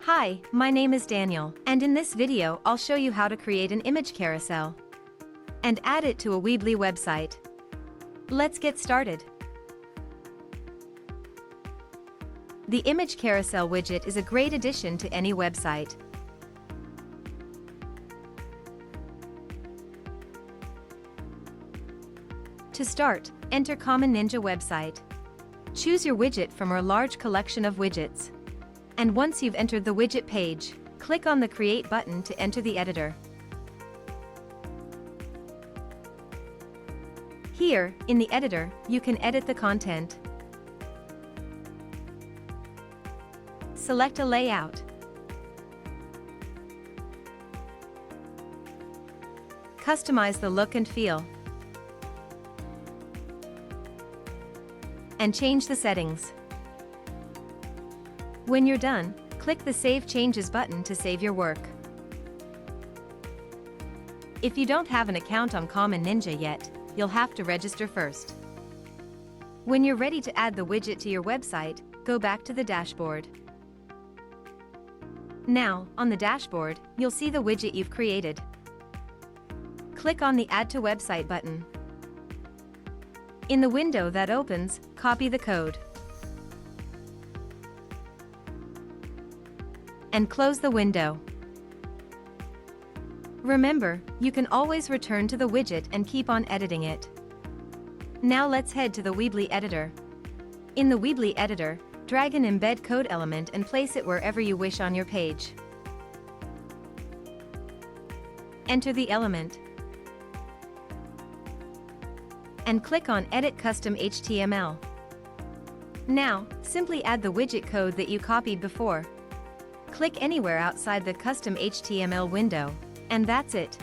Hi, my name is Daniel, and in this video I'll show you how to create an image carousel and add it to a Weebly website. Let's get started. The Image Carousel widget is a great addition to any website. To start, enter Common Ninja website. Choose your widget from our large collection of widgets. And once you've entered the widget page, click on the Create button to enter the editor. Here, in the editor, you can edit the content. Select a layout. Customize the look and feel. And change the settings. When you're done, click the Save Changes button to save your work. If you don't have an account on Common Ninja yet, you'll have to register first. When you're ready to add the widget to your website, go back to the dashboard. Now, on the dashboard, you'll see the widget you've created. Click on the Add to Website button. In the window that opens, copy the code. And close the window. Remember, you can always return to the widget and keep on editing it. Now let's head to the Weebly editor. In the Weebly editor, drag an embed code element and place it wherever you wish on your page. Enter the element. And click on Edit Custom HTML. Now, simply add the widget code that you copied before. Click anywhere outside the custom HTML window, and that's it.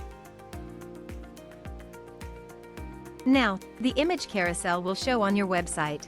Now, the image carousel will show on your website.